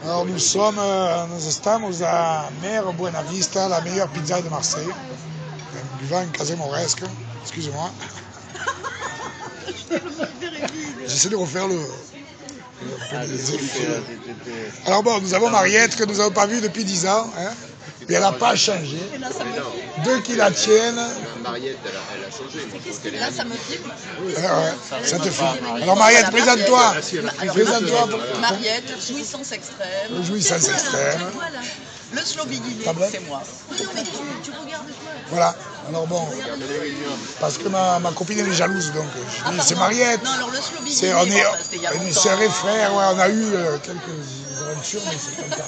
Alors nous estamos à Mère Buenavista, la meilleure pizza de Marseille. Buvant un Casé Moresque, excusez-moi. J'essaie de refaire le Alors bon, nous avons Mariette que nous n'avons pas vue depuis 10 ans. Hein, et elle n'a pas changé. Deux qui la tiennent. Mariette, elle a changé. Là, ça me filme. Ouais, ça te filme. Alors Mariette, présente-toi. Présente-toi. Mariette, jouissance extrême. Jouissance extrême. Le Slovénie, c'est moi. Non, mais tu regardes quoi? Voilà. Alors bon, parce que ma copine elle est jalouse, donc je dis c'est Mariette. Non, alors le Slovénie, on est sœurs et frères, ouais, on a eu quelques aventures, mais c'est comme ça.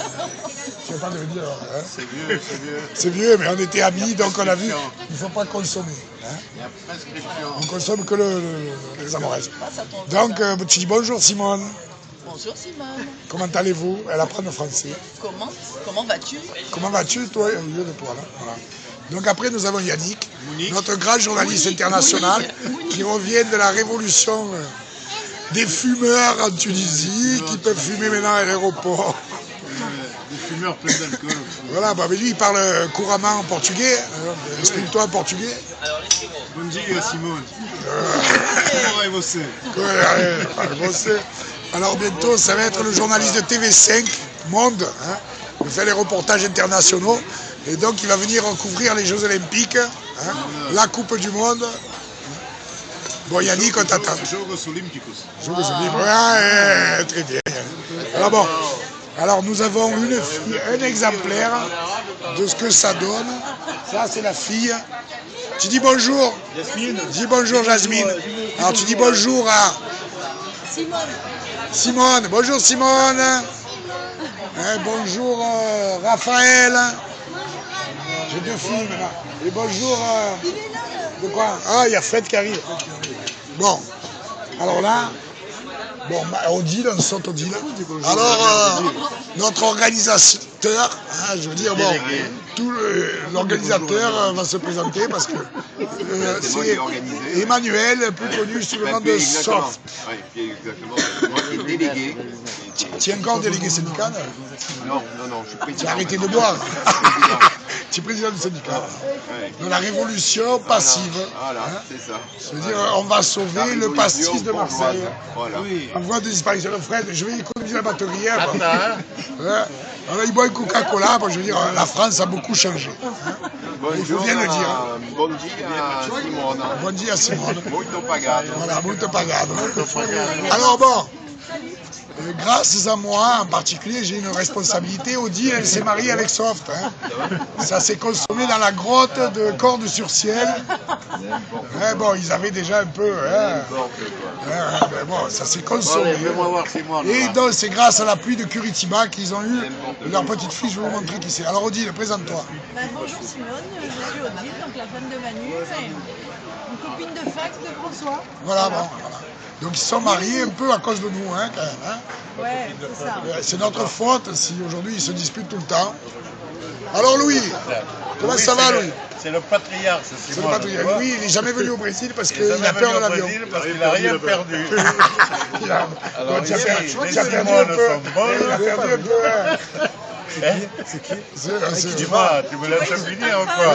Je ne veux pas le dire. Hein. C'est vieux, c'est vieux. C'est vieux, mais on était amis, donc on a vu, il ne faut pas consommer. Hein. Il y a prescription. On consomme que les amoureuses. Donc tu dis bonjour Simone. Bonjour Simone. Comment allez-vous? Elle apprend le français. Comment vas-tu? Comment vas-tu, toi, au lieu de toi là? Voilà. Donc après, nous avons Yannick, notre grand journaliste international, qui revient de la révolution des fumeurs en Tunisie, qui peuvent fumer maintenant à l'aéroport. Des fumeurs pleins d'alcool. Voilà, bah, mais lui, il parle couramment en portugais. Explique-toi en portugais. Bom dia, Simone. Comment va você? Você. Alors bientôt, ça va être le journaliste de TV5, Monde, hein, il fait les reportages internationaux. Et donc il va venir couvrir les Jeux Olympiques, hein, la Coupe du Monde. Bon Yannick, on t'attend. Jogos Olímpicos. Jogos Olímpicos, ouais, très bien. Alors bon, alors nous avons une fille, un exemplaire de ce que ça donne. Ça c'est la fille. Tu dis bonjour. Jasmine. Dis bonjour Jasmine. Alors tu dis bonjour à Simone. Bonjour Simone. Hein, bonjour Raphaël. J'ai deux filles maintenant. Et bonjour. De quoi? Ah, il y a Fred qui arrive. Bon. Alors là, bon, Odile, on saute Odile. Alors, notre organisateur, hein, je veux dire, bon, l'organisateur va se présenter parce que c'est Emmanuel, plus connu sous le nom de Soft. Oui, exactement. Moi qui est délégué. Tu es encore délégué syndical? Non, je suis président. Tu as arrêté de boire. Tu es président du syndicat. De la révolution passive. Voilà, c'est ça. C'est-à-dire, on va sauver le pastis de Marseille. Voilà. En voie de disparition de Fred, je vais économiser la batterie. Alors, il boit un Coca-Cola, je veux dire, la France a beaucoup changé. Il faut bien le dire. Bon dia à Simone. Bon dia à Simone. Muito pagado. Voilà, muito pagado. Alors bon. Grâce à moi, en particulier, j'ai une responsabilité. Odile, elle s'est mariée avec Soft. Hein. Ça s'est consommé dans la grotte de Cordes-sur-Ciel. Hein, bon, ils avaient déjà un peu... Hein, mais bon, ça s'est consommé. Et donc, c'est grâce à la pluie de Curitiba qu'ils ont eu leur petite fille. Je vais vous montrer qui c'est. Alors, Odile, présente-toi. Bonjour Simone, je suis Odile, donc la femme de Manu, une copine de fac de François. Voilà, bon, voilà. Donc ils sont mariés un peu à cause de nous, hein, quand même. Hein. Ouais, c'est ça. C'est notre faute si aujourd'hui ils se disputent tout le temps. Alors Louis, comment ça va Louis? C'est le patriarche. C'est le patriarche. Louis, il n'est jamais venu au Brésil parce qu'il a peur de l'avion. Parce qu'il n'a rien perdu. Alors, tu as perdu un peu. Il a perdu un peu. C'est qui? Dis-moi, tu me laisses finir encore.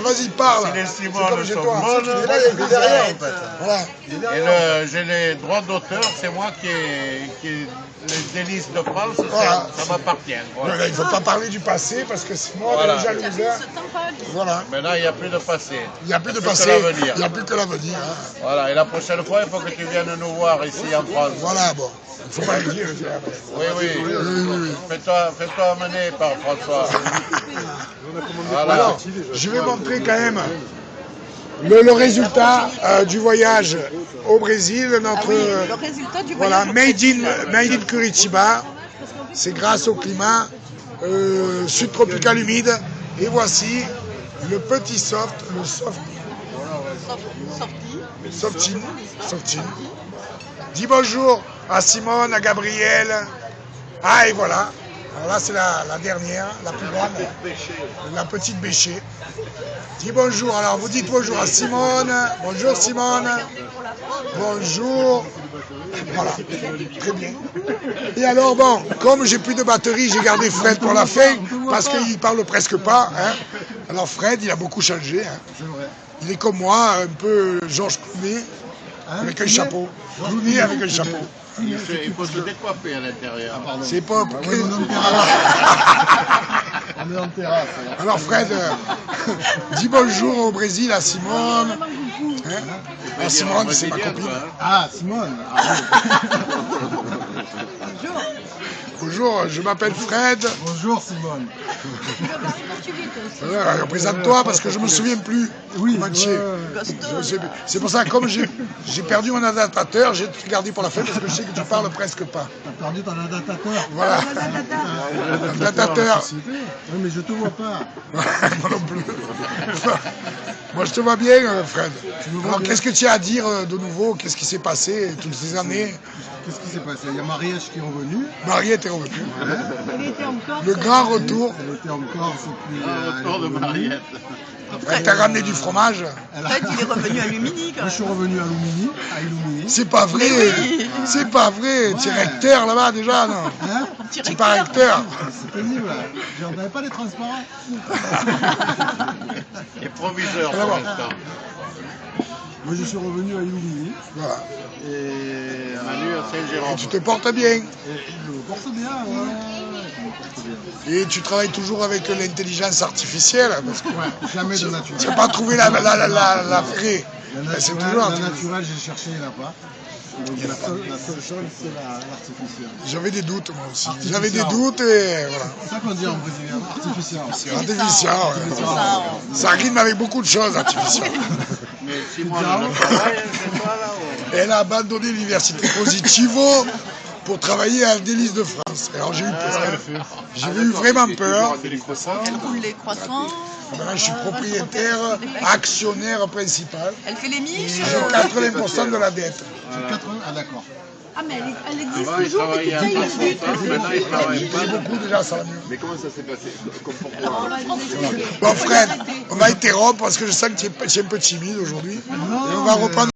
Vas-y, parle. Si les Simone sont bonnes, et j'ai les droits d'auteur, c'est moi qui ai les délices de France, ça m'appartient. Voilà. Il ne faut pas parler du passé parce que sinon on est jaloux. Voilà. Maintenant, il n'y a plus de passé. Il n'y a plus de passé, il n'y a plus que l'avenir. Voilà, et la prochaine fois, il faut que tu viennes nous voir ici en France. Voilà, bon. Il ne faut pas le dire. Oui. Fais-toi amener par François. Voilà. Alors, je vais montrer quand même le résultat du voyage au Brésil. Notre le résultat du voilà, voyage made in Curitiba. C'est grâce au climat subtropical humide. Et voici le petit soft, le softine. Dis bonjour à Simone, à Gabriel. Ah, et voilà. Alors là, c'est la dernière, la plus grande, la petite bêchée. Dis bonjour. Alors, vous dites bonjour à Simone. Bonjour Simone. Bonjour. Voilà, très bien. Et alors, bon, comme j'ai plus de batterie, j'ai gardé Fred pour la fin, parce qu'il parle presque pas. Hein. Alors Fred, il a beaucoup changé. Hein. Il est comme moi, un peu Georges Clooney, avec un chapeau. Clooney avec un chapeau. Il faut se décoiffer à l'intérieur. C'est pas... On est en terrasse. Alors Fred, dis bonjour au Brésil à Simone. Hein? Ah, Simone, c'est ma copine. Ah, Simone. Bonjour. Bonjour, je m'appelle Fred. Bonjour Simone. Tu vas parler portugais toi aussi. Représente-toi parce que je me souviens plus. Oui. C'est pour ça, comme j'ai perdu mon adaptateur, j'ai gardé pour la fin parce que je sais que tu parles presque pas. T'as perdu ton adaptateur. Voilà. Adaptateur. Oui, mais je te vois pas. Moi non plus. Moi je te vois bien, Fred. Alors qu'est-ce que tu as à dire de nouveau? Qu'est-ce qui s'est passé toutes ces années? Qu'est-ce qui s'est passé? Il y a Marie-H qui est revenue. Marie était revenue. Elle était encore. Le grand retour. Elle était en Corse et puis Retour de Mariette. Elle t'a ramené du fromage. Fred, il est revenu à Lumini quand Moi, je suis même. revenu à Illumini. C'est pas vrai. Oui. C'est pas vrai. Tu es recteur là-bas déjà, non? Hein? Tu es pas recteur. C'est pénible. J'en avais pas les transparents. Et proviseur pour l'instant. Moi, je suis revenu à Illumini. Voilà. Et Manu à Saint-Jérôme. Et tu te portes bien. je me porte bien, ouais. Je me porte bien. Et tu travailles toujours avec l'intelligence artificielle. Parce que Ouais, jamais de naturel. tu n'as pas trouvé la vraie. C'est toujours La naturelle, j'ai cherché, il n'y en a pas. Donc, la seule chose, c'est l'artificiel. J'avais des doutes moi aussi. Artificiel. J'avais des doutes et voilà. C'est ça qu'on dit en brésilien, artificiel. Artificiel. Ouais. C'est ça. Ça rime avec beaucoup de choses, artificiel. Mais Simon, on travaille, c'est toi là Elle a abandonné l'université Positivo pour travailler à Délices de France. Alors j'ai eu peur. J'ai eu vraiment peur. Elle roule les croissants. Maintenant, je suis propriétaire, actionnaire principal. Elle fait les miches. J'ai 80% de la dette. Ah, d'accord. Ah, mais elle existe Avant, il toujours, mais tu travaillait payes un le peu but. longtemps, maintenant il travaille pas. J'ai beaucoup déjà, ça va mieux. Mais comment ça s'est passé? On va vous expliquer. Bon Fred, on va interrompre parce que je sens que tu es un peu timide aujourd'hui. Et on va reprendre.